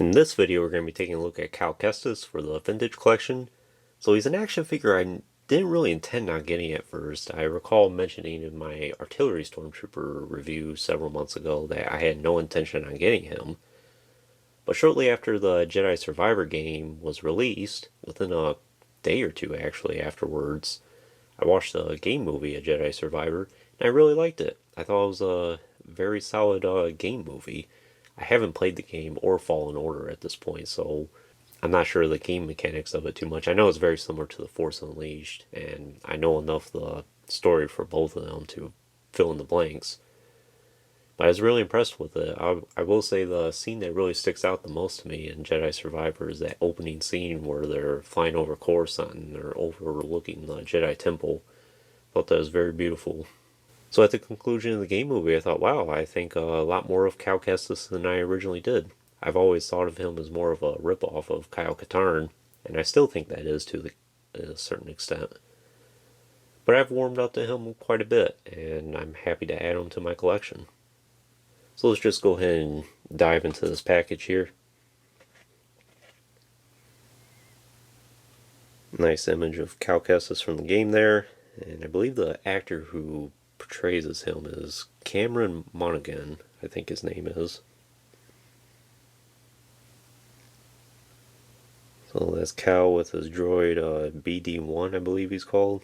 In this video, we're going to be taking a look at Kestis for the Vintage Collection. So he's an action figure I didn't really intend on getting at first. I recall mentioning in my Artillery Stormtrooper review several months ago that I had no intention on getting him. But shortly after the Jedi Survivor game was released, within a day or two actually afterwards, I watched the game movie, A Jedi Survivor, and I really liked it. I thought it was a very solid game movie. I haven't played the game or Fallen Order at this point, so I'm not sure of the game mechanics of it too much. I know it's very similar to The Force Unleashed, and I know enough of the story for both of them to fill in the blanks. But I was really impressed with it. I will say the scene that really sticks out the most to me in Jedi Survivor is that opening scene where they're flying over Coruscant and they're overlooking the Jedi Temple. I thought that was very beautiful. So at the conclusion of the game movie, I thought, wow, I think a lot more of Cal Kestis than I originally did. I've always thought of him as more of a ripoff of Kyle Katarn, and I still think that is to a certain extent. But I've warmed up to him quite a bit, and I'm happy to add him to my collection. So let's just go ahead and dive into this package here. Nice image of Cal Kestis from the game there, and I believe the actor who portrays as him is Cameron Monaghan, I think his name is. So that's Cal with his droid BD-1, I believe he's called.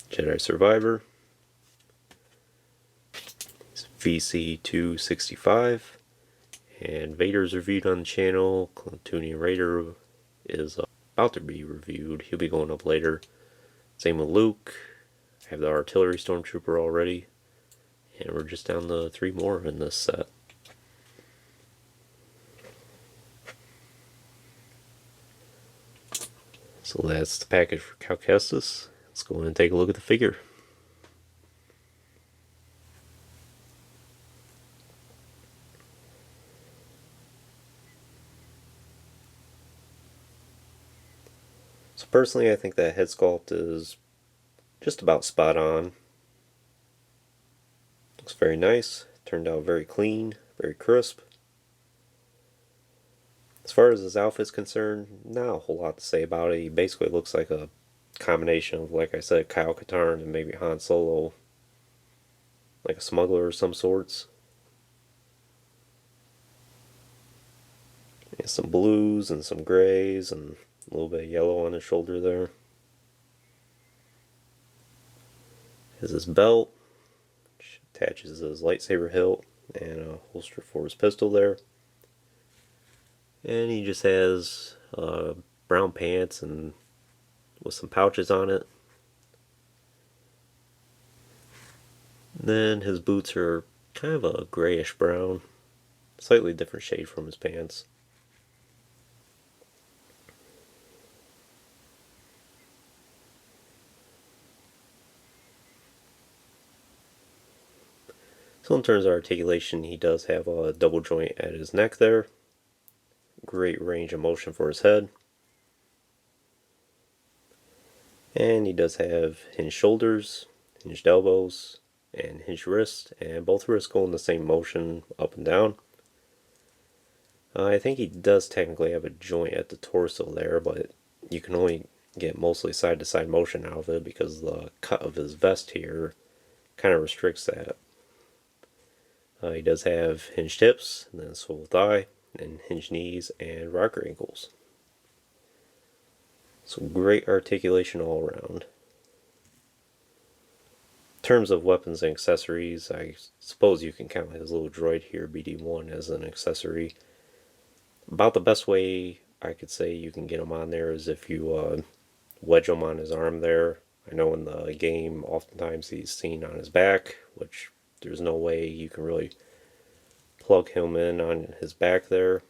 Jedi Survivor. He's VC265. And Vader's reviewed on the channel. Clantoonie Raider is about to be reviewed. He'll be going up later. Same with Luke. I have the Artillery Stormtrooper already. And we're just down to 3 more in this set. So that's the package for Cal Kestis. Let's go in and take a look at the figure. So personally, I think that head sculpt is just about spot on. Looks very nice. Turned out very clean, very crisp. As far as his outfit's concerned, not a whole lot to say about it. He basically looks like a combination of, like I said, Kyle Katarn and maybe Han Solo. Like a smuggler of some sorts. He has some blues and some grays and a little bit of yellow on his shoulder there. Has his belt, which attaches his lightsaber hilt and a holster for his pistol there. And he just has brown pants and with some pouches on it. Then his boots are kind of a grayish brown, slightly different shade from his pants. So in terms of articulation, he does have a double joint at his neck there. Great range of motion for his head. And he does have hinged shoulders, hinged elbows, and hinged wrists, and both wrists go in the same motion up and down. I think he does technically have a joint at the torso there, but you can only get mostly side-to-side motion out of it because the cut of his vest here kind of restricts that. He does have hinged hips, and then swivel thigh, and hinged knees, and rocker ankles. So great articulation all around. In terms of weapons and accessories, I suppose you can count his little droid here, BD-1, as an accessory. About the best way I could say you can get him on there is if you wedge him on his arm there. I know in the game oftentimes he's seen on his back, which there's no way you can really plug him in on his back there.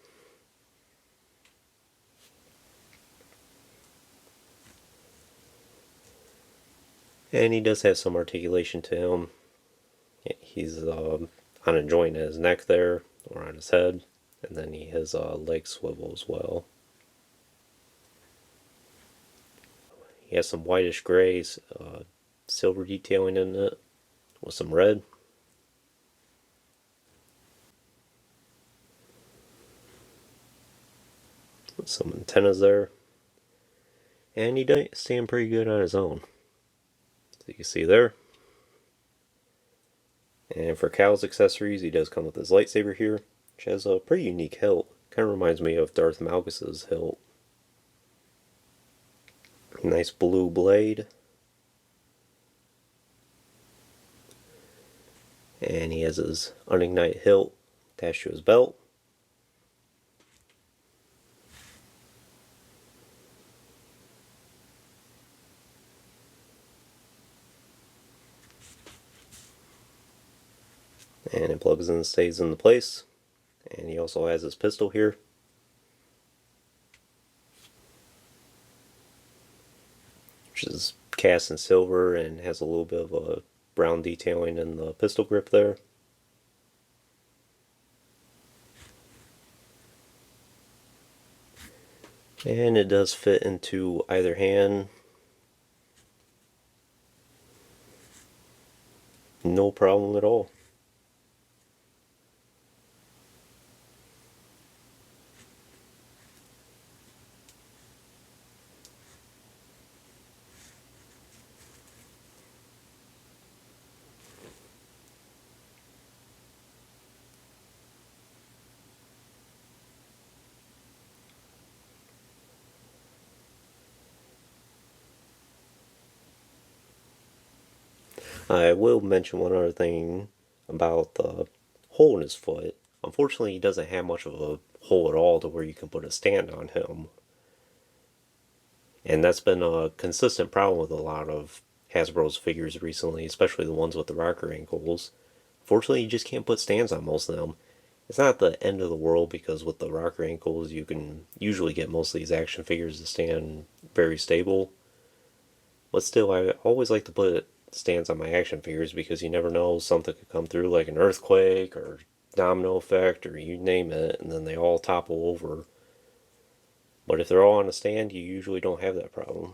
And he does have some articulation to him. He's on a joint in his neck there, or on his head, and then he has a leg swivel as well. He has some whitish grays, silver detailing in it, with some red. Some antennas there. And he does stand pretty good on his own. So you can see there. And for Cal's accessories, he does come with his lightsaber here, which has a pretty unique hilt. Kind of reminds me of Darth Malgus's hilt. Nice blue blade. And he has his unignite hilt attached to his belt. And it plugs in and stays in the place. And he also has his pistol here. Which is cast in silver and has a little bit of a brown detailing in the pistol grip there. And it does fit into either hand. No problem at all. I will mention one other thing about the hole in his foot. Unfortunately, he doesn't have much of a hole at all to where you can put a stand on him. And that's been a consistent problem with a lot of Hasbro's figures recently, especially the ones with the rocker ankles. Fortunately, you just can't put stands on most of them. It's not the end of the world because with the rocker ankles, you can usually get most of these action figures to stand very stable. But still, I always like to put stands on my action figures because you never know, something could come through like an earthquake or domino effect or you name it, and then they all topple over. But if they're all on a stand, you usually don't have that problem.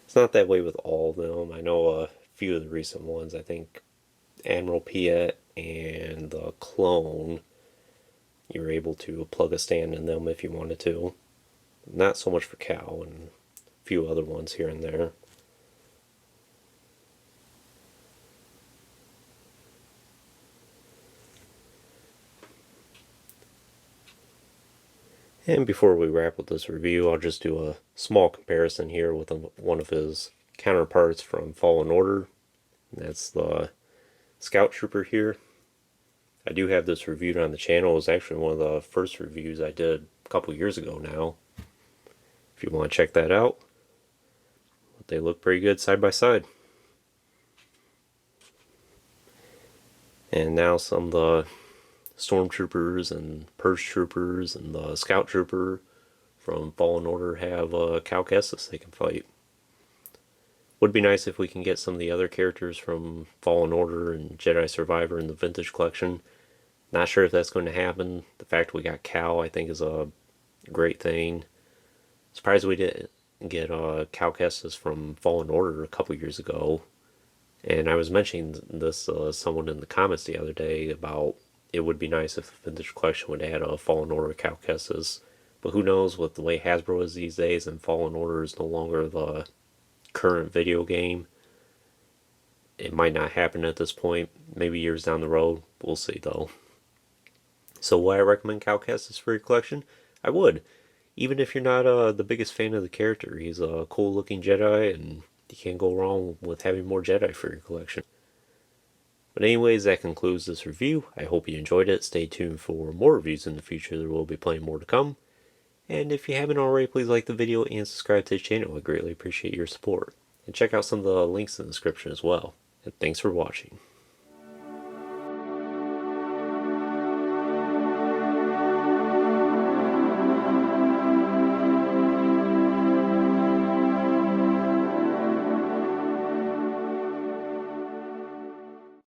It's not that way with all of them. I know a few of the recent ones. I think Admiral Piet and the Clone, you were able to plug a stand in them if you wanted to. Not so much for Cal and a few other ones here and there. And before we wrap up this review, I'll just do a small comparison here with one of his counterparts from Fallen Order. And that's the Scout Trooper here. I do have this reviewed on the channel. It was actually one of the first reviews I did a couple years ago now. If you want to check that out. But they look pretty good side by side. And now some of the Stormtroopers and Purge Troopers and the Scout Trooper from Fallen Order have Cal Kestis they can fight. Would be nice if we can get some of the other characters from Fallen Order and Jedi Survivor in the Vintage Collection. Not sure if that's going to happen. The fact we got Cal, I think, is a great thing. Surprised we didn't get Cal Kestis from Fallen Order a couple years ago. And I was mentioning this someone in the comments the other day about it would be nice if the Vintage Collection would add a Fallen Order Cal Kestis. But who knows, with the way Hasbro is these days and Fallen Order is no longer the current video game, it might not happen at this point. Maybe years down the road. We'll see though. So would I recommend Cal Kestis for your collection? I would. Even if you're not the biggest fan of the character. He's a cool looking Jedi and you can't go wrong with having more Jedi for your collection. But anyways, that concludes this review. I hope you enjoyed it. Stay tuned for more reviews in the future. There will be plenty more to come. And if you haven't already, please like the video and subscribe to the channel. I greatly appreciate your support. And check out some of the links in the description as well. And thanks for watching.